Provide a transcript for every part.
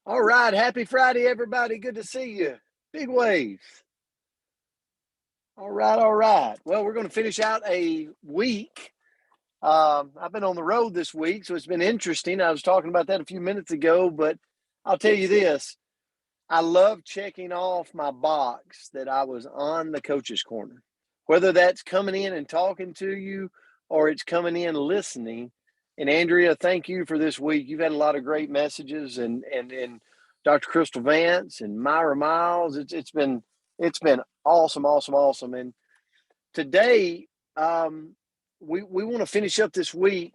All right. Happy Friday, everybody. Good to see you. Big waves. All right. All right. Well, we're going to finish out a week. I've been on the road this week, so it's been interesting. I was talking about that a few minutes ago, but I'll tell you this. I love checking off my box that I was on the coach's corner, whether that's coming in and talking to you or it's coming in listening. And Andrea, thank you for this week. You've had a lot of great messages, and Dr. Crystal Vance and Myra Miles. It's been awesome, awesome, awesome. And today, we want to finish up this week,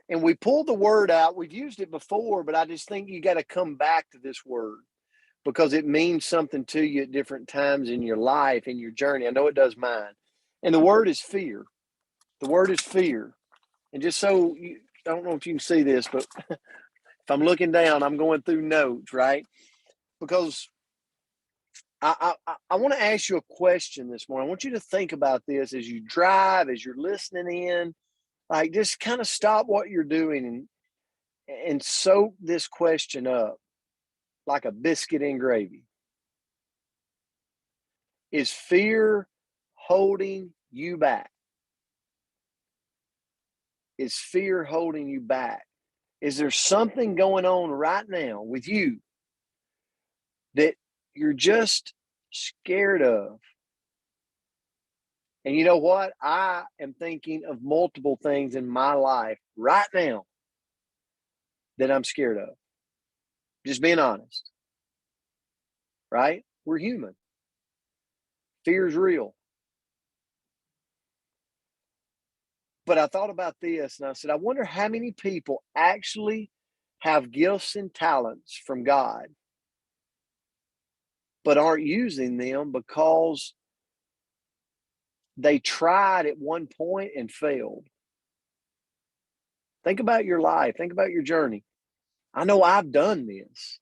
and we pulled the word out. We've used it before, but I just think you got to come back to this word because it means something to you at different times in your life, in your journey. I know it does mine. And the word is fear. The word is fear. And just so you, I don't know if you can see this, but if I'm looking down, I'm going through notes, right? Because I want to ask you a question this morning. I want you to think about this as you drive, as you're listening in. Like, just kind of stop what you're doing and soak this question up like a biscuit in gravy. Is fear holding you back? Is fear holding you back? Is there something going on right now with you that you're just scared of? And you know what? I am thinking of multiple things in my life right now that I'm scared of. Just being honest, right? We're human. Fear is real. But I thought about this and I said, I wonder how many people actually have gifts and talents from God, but aren't using them because they tried at one point and failed. Think about your life. Think about your journey. I know I've done this.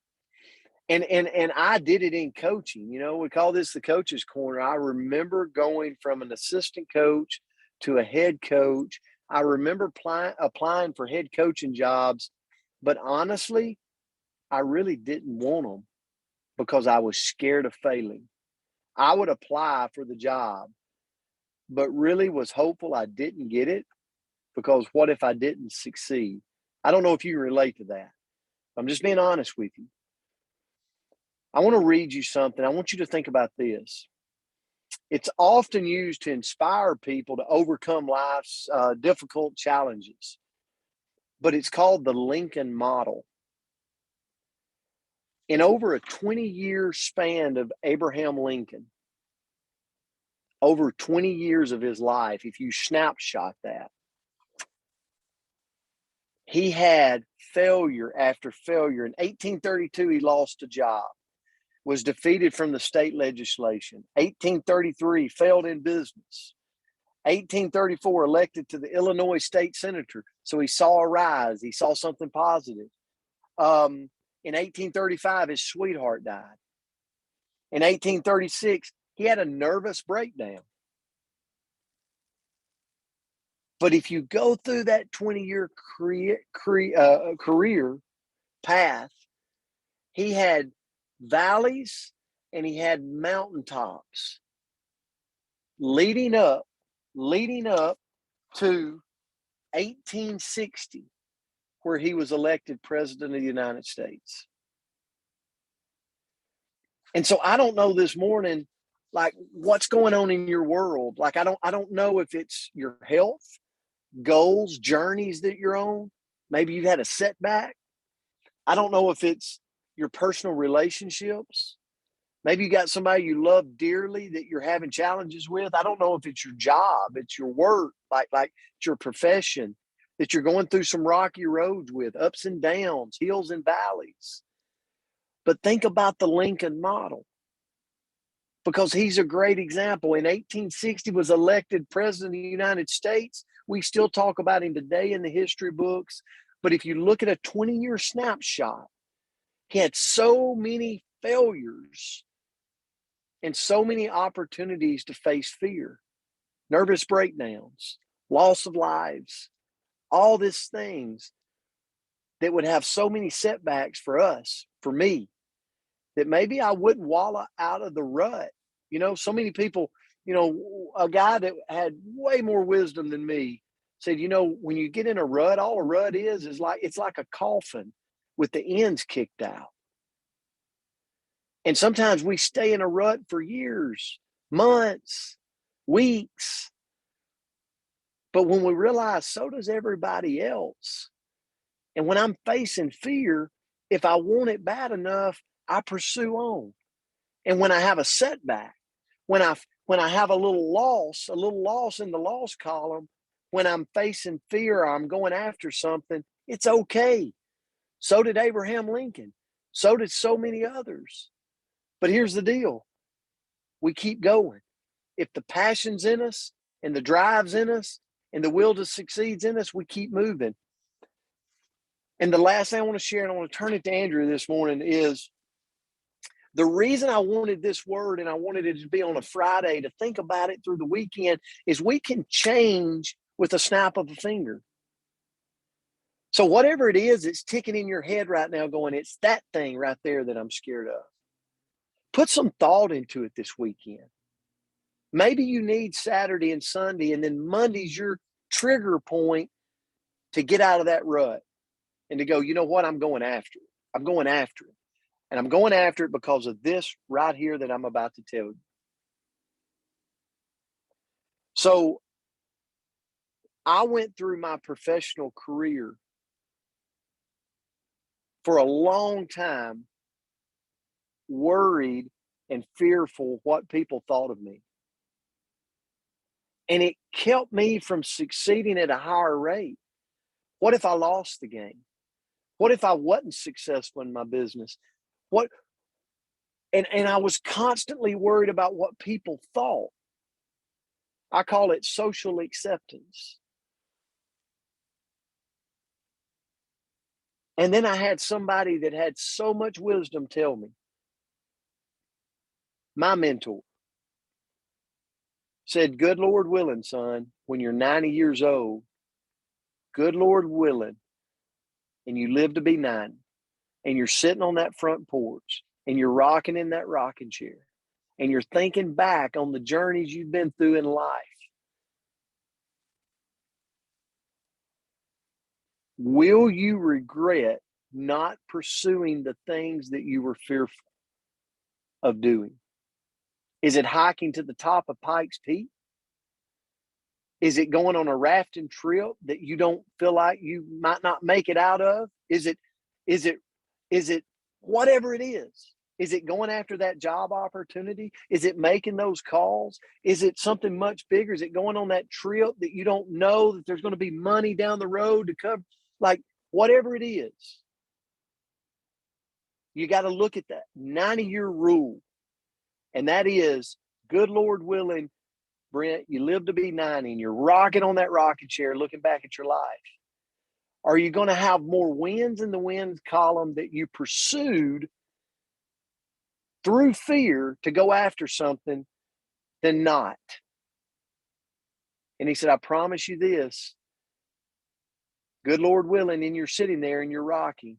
And I did it in coaching. You know, we call this the coach's corner. I remember going from an assistant coach to a head coach. I remember applying for head coaching jobs, but honestly, I really didn't want them because I was scared of failing. I would apply for the job, but really was hopeful I didn't get it because what if I didn't succeed? I don't know if you relate to that. I'm just being honest with you. I want to read you something. I want you to think about this. It's often used to inspire people to overcome life's difficult challenges, but it's called the Lincoln Model. In over a 20-year span of Abraham Lincoln, over 20 years of his life, if you snapshot that, he had failure after failure. In 1832, he lost a job, was defeated from the state legislation. 1833, failed in business. 1834, elected to the Illinois state senator. So he saw a rise. He saw something positive. In 1835, his sweetheart died. In 1836, he had a nervous breakdown. But if you go through that 20-year career path, he had valleys and he had mountaintops leading up to 1860, where he was elected president of the United States. And so I don't know this morning, like, what's going on in your world. Like, I don't know if it's your health, goals, journeys that you're on. Maybe you've had a setback. I don't know if it's your personal relationships. Maybe you got somebody you love dearly that you're having challenges with. I don't know if it's your job, it's your work, like it's your profession that you're going through some rocky roads with, ups and downs, hills and valleys. But think about the Lincoln model, because he's a great example. In 1860, was elected president of the United States. We still talk about him today in the history books. But if you look at a 20-year snapshot, he had so many failures and so many opportunities to face fear, nervous breakdowns, loss of lives, all these things that would have so many setbacks for us. for me, that maybe I wouldn't wallow out of the rut. So many people, a guy that had way more wisdom than me said, when you get in a rut, all a rut is like, it's like a coffin with the ends kicked out. And sometimes we stay in a rut for years, months, weeks. But when we realize so does everybody else. And when I'm facing fear, if I want it bad enough, I pursue on. And when I have a setback, when I have a little loss in the loss column, when I'm facing fear or I'm going after something, it's okay. So did Abraham Lincoln. So did so many others. But here's the deal. We keep going. If the passion's in us and the drive's in us and the will to succeed's in us, we keep moving. And the last thing I want to share, and I want to turn it to Andrew this morning, is the reason I wanted this word and I wanted it to be on a Friday to think about it through the weekend is we can change with a snap of a finger. So whatever it is that's ticking in your head right now going, it's that thing right there that I'm scared of. Put some thought into it this weekend. Maybe you need Saturday and Sunday, and then Monday's your trigger point to get out of that rut and to go, you know what, I'm going after it. I'm going after it. And I'm going after it because of this right here that I'm about to tell you. So I went through my professional career for a long time, worried and fearful what people thought of me. And it kept me from succeeding at a higher rate. What if I lost the game? What if I wasn't successful in my business? And I was constantly worried about what people thought. I call it social acceptance. And then I had somebody that had so much wisdom tell me, my mentor said, good Lord willing, son, when you're 90 years old, good Lord willing, and you live to be 90, and you're sitting on that front porch, and you're rocking in that rocking chair, and you're thinking back on the journeys you've been through in life, will you regret not pursuing the things that you were fearful of doing? Is it hiking to the top of Pikes Peak? Is it going on a rafting trip that you don't feel like you might not make it out of? Is it whatever it is? Is it going after that job opportunity? Is it making those calls? Is it something much bigger? Is it going on that trip that you don't know that there's going to be money down the road to cover? Like, whatever it is, you got to look at that 90-year rule. And that is, good Lord willing, Brent, you live to be 90 and you're rocking on that rocking chair looking back at your life. Are you going to have more wins in the wins column that you pursued through fear to go after something than not? And he said, I promise you this, good Lord willing, and you're sitting there and you're rocking,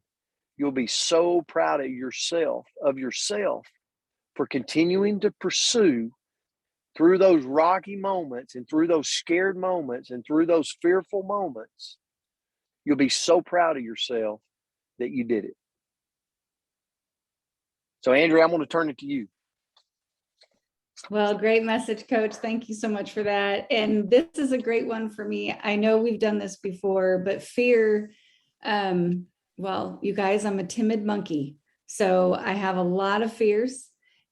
you'll be so proud of yourself for continuing to pursue through those rocky moments and through those scared moments and through those fearful moments. You'll be so proud of yourself that you did it. So, Andrea, I'm going to turn it to you. Well, great message, Coach. Thank you so much for that. And this is a great one for me. I know we've done this before, but fear, well, you guys, I'm a timid monkey. So I have a lot of fears.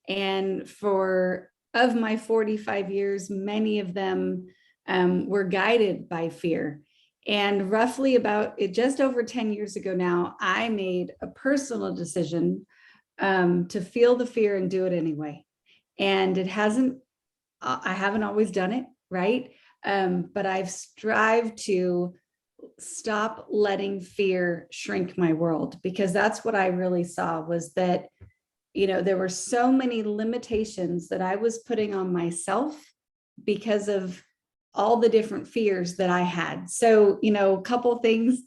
And of my 45 years, many of them were guided by fear. And roughly just over 10 years ago now, I made a personal decision to feel the fear and do it anyway. And I haven't always done it, right? But I've strived to stop letting fear shrink my world, because that's what I really saw, was that, there were so many limitations that I was putting on myself because of all the different fears that I had. So, a couple things,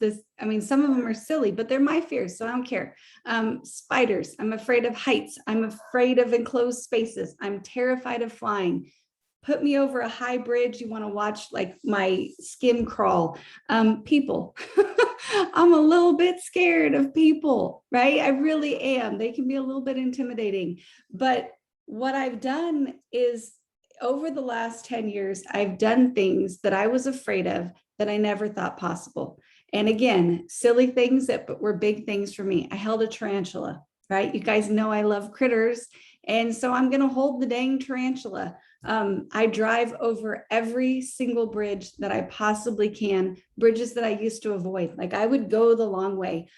some of them are silly, but they're my fears, so I don't care. Spiders, I'm afraid of heights. I'm afraid of enclosed spaces. I'm terrified of flying. Put me over a high bridge, you want to watch like my skin crawl. People, I'm a little bit scared of people, right? I really am. They can be a little bit intimidating. But what I've done is, over the last 10 years, I've done things that I was afraid of that I never thought possible. And again, silly things that were big things for me. I held a tarantula, right? You guys know I love critters. And so I'm going to hold the dang tarantula. I drive over every single bridge that I possibly can, bridges that I used to avoid. Like I would go the long way.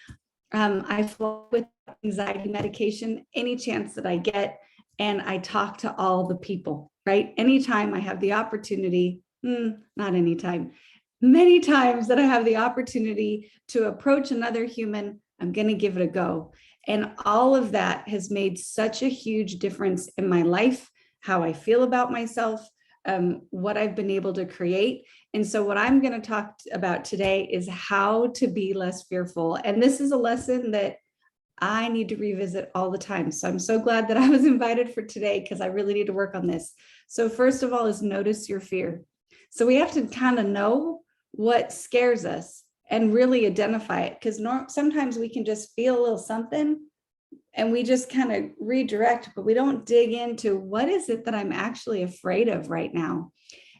I fly with anxiety medication any chance that I get. And I talk to all the people, right? Anytime I have the opportunity, not anytime, many times that I have the opportunity to approach another human, I'm going to give it a go. And all of that has made such a huge difference in my life, how I feel about myself, what I've been able to create. And so what I'm going to talk about today is how to be less fearful. And this is a lesson that I need to revisit all the time. So I'm so glad that I was invited for today, because I really need to work on this. So first of all is notice your fear. So we have to kind of know what scares us and really identify it, because sometimes we can just feel a little something and we just kind of redirect, but we don't dig into what is it that I'm actually afraid of right now.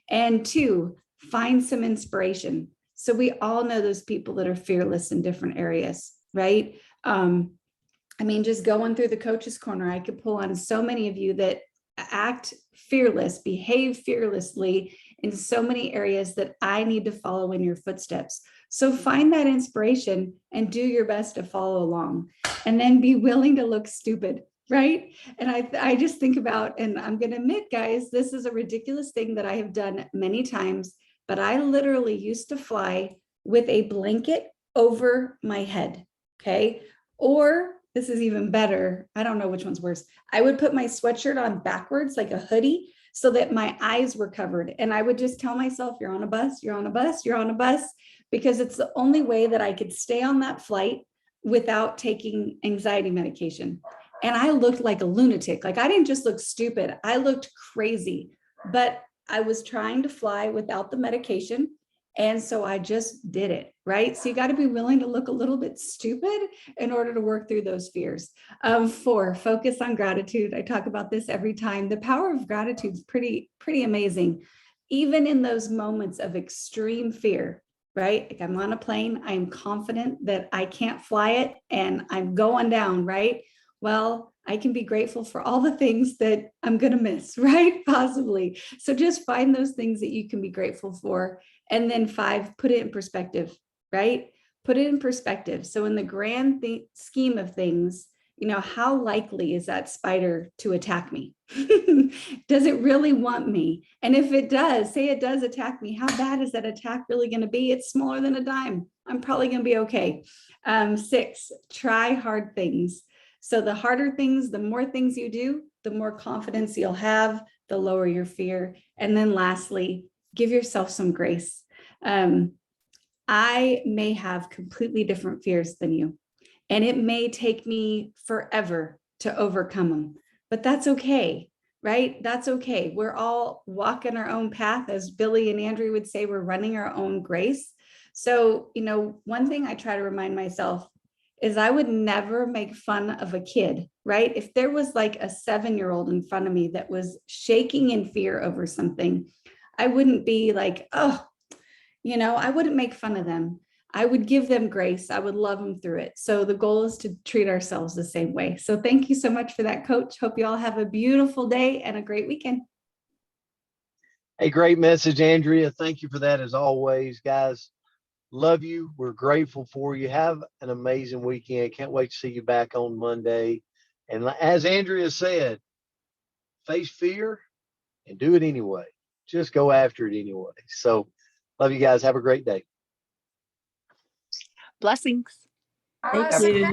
And two, find some inspiration. So we all know those people that are fearless in different areas, right? Just going through the coach's corner, I could pull on so many of you that act fearless, behave fearlessly in so many areas that I need to follow in your footsteps. So find that inspiration and do your best to follow along, and then be willing to look stupid, right? And I just think about, and I'm going to admit, guys, this is a ridiculous thing that I have done many times, but I literally used to fly with a blanket over my head, okay? Or this is even better. I don't know which one's worse. I would put my sweatshirt on backwards like a hoodie so that my eyes were covered. And I would just tell myself, you're on a bus, you're on a bus, you're on a bus, because it's the only way that I could stay on that flight without taking anxiety medication. And I looked like a lunatic. Like I didn't just look stupid, I looked crazy, but I was trying to fly without the medication. And so I just did it, right? So you got to be willing to look a little bit stupid in order to work through those fears. 4, focus on gratitude. I talk about this every time. The power of gratitude is pretty amazing. Even in those moments of extreme fear, right? Like I'm on a plane, I am confident that I can't fly it and I'm going down, right? Well, I can be grateful for all the things that I'm going to miss, right? Possibly. So just find those things that you can be grateful for. And then 5, put it in perspective, right? Put it in perspective. So in the grand scheme of things, how likely is that spider to attack me? Does it really want me? And if it does, say it does attack me, how bad is that attack really going to be? It's smaller than a dime. I'm probably going to be okay. 6, try hard things. So the harder things, the more things you do, the more confidence you'll have, the lower your fear. And then lastly, give yourself some grace. I may have completely different fears than you, and it may take me forever to overcome them, but that's okay, right? That's okay. We're all walking our own path. As Billy and Andrew would say, we're running our own grace. So, one thing I try to remind myself is I would never make fun of a kid, right? If there was like a 7-year-old in front of me that was shaking in fear over something, I wouldn't be like, oh, I wouldn't make fun of them. I would give them grace. I would love them through it. So the goal is to treat ourselves the same way. So thank you so much for that, Coach. Hope you all have a beautiful day and a great weekend. A great message, Andrea. Thank you for that as always, guys. Love you. We're grateful for you. Have an amazing weekend. Can't wait to see you back on Monday. And as Andrea said, face fear and do it anyway. Just go after it anyway. So love you guys. Have a great day. Blessings. Thank you.